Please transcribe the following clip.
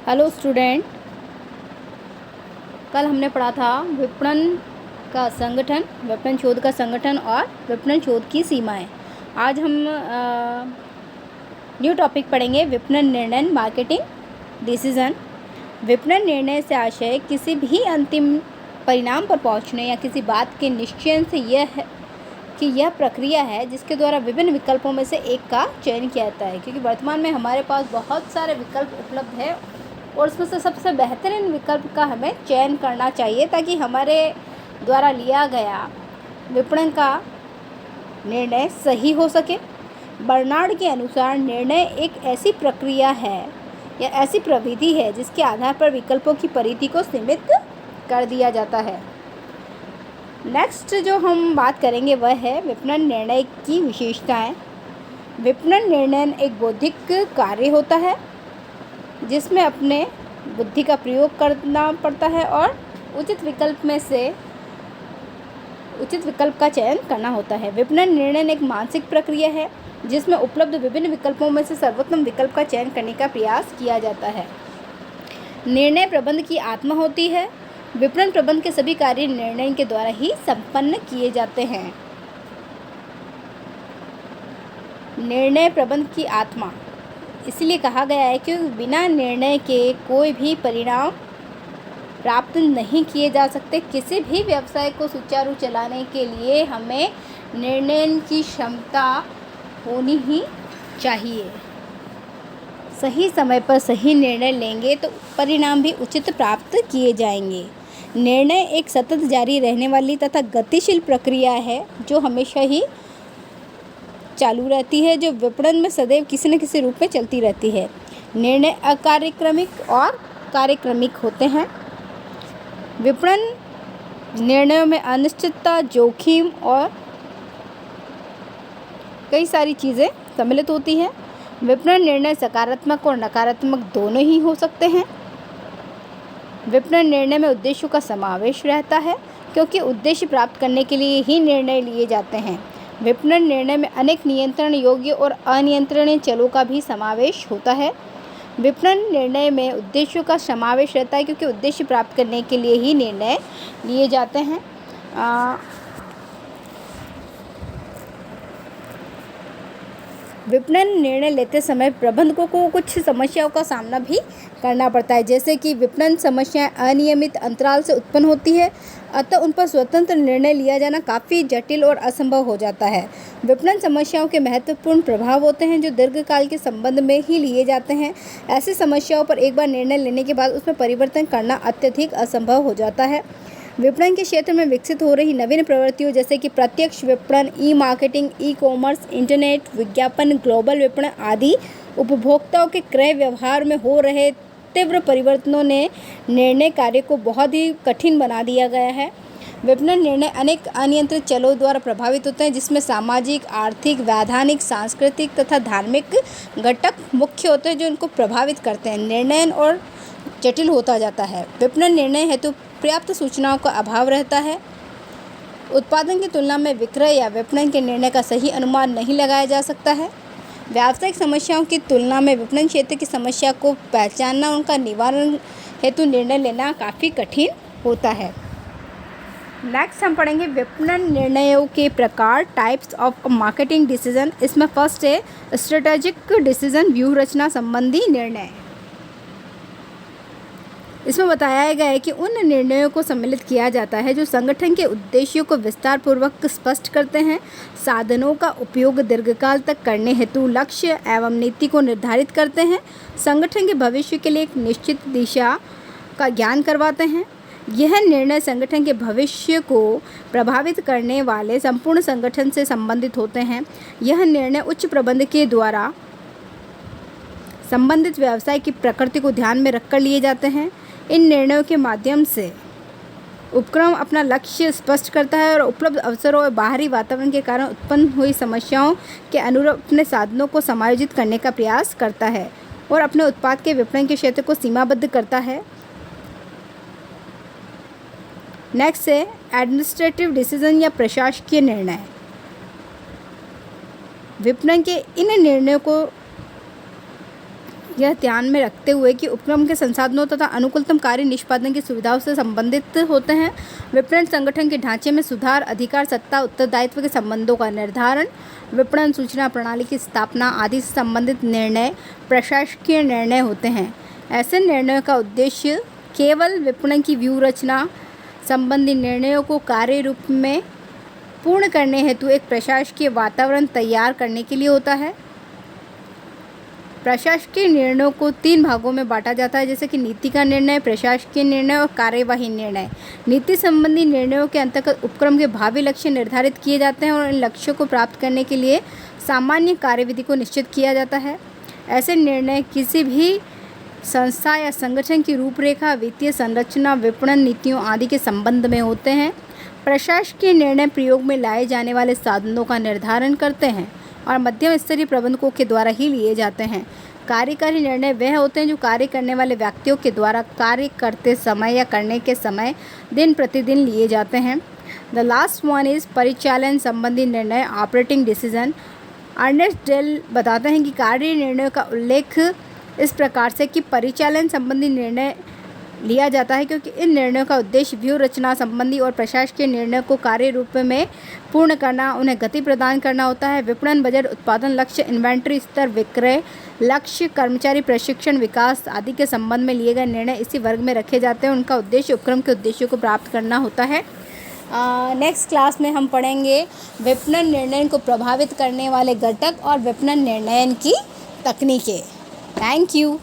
Hello student. कल हमने पढ़ा था विपणन का संगठन, विपणन शोध का संगठन और विपणन शोध की सीमाएं। आज हम न्यू टॉपिक पढ़ेंगे, विपणन निर्णय, मार्केटिंग डिसीजन। विपणन निर्णय से आशय किसी भी अंतिम परिणाम पर पहुंचने या किसी बात के निश्चय से यह है कि यह प्रक्रिया है जिसके द्वारा विभिन्न विकल्पों में से एक का चयन किया जाता है। क्योंकि वर्तमान में हमारे पास बहुत सारे विकल्प उपलब्ध है और उसमें से सबसे बेहतरीन विकल्प का हमें चयन करना चाहिए ताकि हमारे द्वारा लिया गया विपणन का निर्णय सही हो सके। बर्नार्ड के अनुसार निर्णय एक ऐसी प्रक्रिया है या ऐसी प्रविधि है जिसके आधार पर विकल्पों की परिधि को सीमित कर दिया जाता है। नेक्स्ट जो हम बात करेंगे वह है विपणन निर्णय की विशेषताएं। विपणन निर्णय एक बौद्धिक कार्य होता है जिसमें अपने बुद्धि का प्रयोग करना पड़ता है और उचित विकल्प का चयन करना होता है। विपणन निर्णय एक मानसिक प्रक्रिया है जिसमें उपलब्ध विभिन्न विकल्पों में से सर्वोत्तम विकल्प का चयन करने का प्रयास किया जाता है। निर्णय प्रबंध की आत्मा होती है। विपणन प्रबंध के सभी कार्य निर्णय के द्वारा ही संपन्न किए जाते हैं। निर्णय प्रबंध की आत्मा इसलिए कहा गया है कि बिना निर्णय के कोई भी परिणाम प्राप्त नहीं किए जा सकते। किसी भी व्यवसाय को सुचारू चलाने के लिए हमें निर्णय की क्षमता होनी ही चाहिए। सही समय पर सही निर्णय लेंगे तो परिणाम भी उचित प्राप्त किए जाएंगे। निर्णय एक सतत जारी रहने वाली तथा गतिशील प्रक्रिया है जो हमेशा ही चालू रहती है, जो विपणन में सदैव किसी न किसी रूप में चलती रहती है। निर्णय अकार्यक्रमिक और कार्यक्रमिक होते हैं। विपणन निर्णयों में अनिश्चितता, जोखिम और कई सारी चीज़ें सम्मिलित होती हैं। विपणन निर्णय सकारात्मक और नकारात्मक दोनों ही हो सकते हैं। विपणन निर्णय में उद्देश्यों का समावेश रहता है क्योंकि उद्देश्य प्राप्त करने के लिए ही निर्णय लिए जाते हैं। विपणन निर्णय में अनेक नियंत्रण योग्य और अनियंत्रणीय चलों का भी समावेश होता है। विपणन निर्णय में उद्देश्यों का समावेश रहता है क्योंकि उद्देश्य प्राप्त करने के लिए ही निर्णय लिए जाते हैं। विपणन निर्णय लेते समय प्रबंधकों को कुछ समस्याओं का सामना भी करना पड़ता है, जैसे कि विपणन समस्याएं अनियमित अंतराल से उत्पन्न होती है, अतः उन पर स्वतंत्र निर्णय लिया जाना काफ़ी जटिल और असंभव हो जाता है। विपणन समस्याओं के महत्वपूर्ण प्रभाव होते हैं जो दीर्घकाल के संबंध में ही लिए जाते हैं। ऐसी समस्याओं पर एक बार निर्णय लेने के बाद उसमें परिवर्तन करना अत्यधिक असंभव हो जाता है। विपणन के क्षेत्र में विकसित हो रही नवीन प्रवृत्तियों जैसे कि प्रत्यक्ष विपणन, ई मार्केटिंग, ई कॉमर्स, इंटरनेट विज्ञापन, ग्लोबल विपणन आदि उपभोक्ताओं के क्रय व्यवहार में हो रहे तीव्र परिवर्तनों ने निर्णय कार्य को बहुत ही कठिन बना दिया गया है। विपणन निर्णय अनेक अनियंत्रित चलों द्वारा प्रभावित होते हैं जिसमें सामाजिक, आर्थिक, वैधानिक, सांस्कृतिक तथा धार्मिक घटक मुख्य होते हैं जो इनको प्रभावित करते हैं। निर्णय और जटिल होता जाता है। विपणन निर्णय हेतु पर्याप्त सूचनाओं का अभाव रहता है। उत्पादन की तुलना में विक्रय या विपणन के निर्णय का सही अनुमान नहीं लगाया जा सकता है। व्यावसायिक समस्याओं की तुलना में विपणन क्षेत्र की समस्या को पहचानना, उनका निवारण हेतु निर्णय लेना काफ़ी कठिन होता है। नेक्स्ट हम पढ़ेंगे विपणन निर्णयों के प्रकार, टाइप्स ऑफ मार्केटिंग डिसीजन। इसमें फर्स्ट है स्ट्रेटेजिक डिसीजन, व्यूह रचना संबंधी निर्णय। इसमें बताया गया है कि उन निर्णयों को सम्मिलित किया जाता है जो संगठन के उद्देश्यों को विस्तार पूर्वक स्पष्ट करते हैं, साधनों का उपयोग दीर्घकाल तक करने हेतु लक्ष्य एवं नीति को निर्धारित करते हैं, संगठन के भविष्य के लिए एक निश्चित दिशा का ज्ञान करवाते हैं। यह निर्णय संगठन के भविष्य को प्रभावित करने वाले संपूर्ण संगठन से संबंधित होते हैं। यह निर्णय उच्च प्रबंधन के द्वारा संबंधित व्यवसाय की प्रकृति को ध्यान में रखकर लिए जाते हैं। इन निर्णयों के माध्यम से उपक्रम अपना लक्ष्य स्पष्ट करता है और उपलब्ध अवसरों और बाहरी वातावरण के कारण उत्पन्न हुई समस्याओं के अनुरूप अपने साधनों को समायोजित करने का प्रयास करता है और अपने उत्पाद के विपणन के क्षेत्र को सीमाबद्ध करता है। नेक्स्ट है एडमिनिस्ट्रेटिव डिसीजन या प्रशासकीय निर्णय। विपणन के इन निर्णयों को यह ध्यान में रखते हुए कि उपक्रम के संसाधनों तथा अनुकूलतम कार्य निष्पादन की सुविधाओं से संबंधित होते हैं। विपणन संगठन के ढांचे में सुधार, अधिकार, सत्ता, उत्तरदायित्व के संबंधों का निर्धारण, विपणन सूचना प्रणाली की स्थापना आदि से संबंधित निर्णय प्रशासकीय निर्णय होते हैं। ऐसे निर्णयों का उद्देश्य केवल विपणन की व्यूह रचना संबंधी निर्णयों को कार्य रूप में पूर्ण करने हेतु एक प्रशासकीय वातावरण तैयार करने के लिए होता है। प्रशासकीय निर्णयों को 3 भागों में बांटा जाता है, जैसे कि नीति का निर्णय, प्रशासकीय निर्णय और कार्यवाही निर्णय। नीति संबंधी निर्णयों के अंतर्गत उपक्रम के भावी लक्ष्य निर्धारित किए जाते हैं और इन लक्ष्यों को प्राप्त करने के लिए सामान्य कार्यविधि को निश्चित किया जाता है। ऐसे निर्णय किसी भी संस्था या संगठन की रूपरेखा, वित्तीय संरचना, विपणन नीतियों आदि के संबंध में होते हैं। प्रशासकीय निर्णय प्रयोग में लाए जाने वाले साधनों का निर्धारण करते हैं और मध्यम स्तरीय प्रबंधकों के द्वारा ही लिए जाते हैं। कार्यकारी निर्णय वह होते हैं जो कार्य करने वाले व्यक्तियों के द्वारा कार्य करते समय या करने के समय दिन प्रतिदिन लिए जाते हैं। द लास्ट वन इज़ परिचालन संबंधी निर्णय, ऑपरेटिंग डिसीजन। अर्नेस्ट डेल बताते हैं कि कार्य निर्णयों का उल्लेख इस प्रकार से कि परिचालन संबंधी निर्णय लिया जाता है क्योंकि इन निर्णयों का उद्देश्य व्यूह रचना संबंधी और प्रशासकीय निर्णयों को कार्य रूप में पूर्ण करना, उन्हें गति प्रदान करना होता है। विपणन बजट, उत्पादन लक्ष्य, इन्वेंट्री स्तर, विक्रय लक्ष्य, कर्मचारी प्रशिक्षण, विकास आदि के संबंध में लिए गए निर्णय इसी वर्ग में रखे जाते हैं। उनका उद्देश्य उपक्रम के उद्देश्यों को प्राप्त करना होता है। नेक्स्ट क्लास में हम पढ़ेंगे विपणन निर्णय को प्रभावित करने वाले घटक और विपणन निर्णय की तकनीकें। Thank you.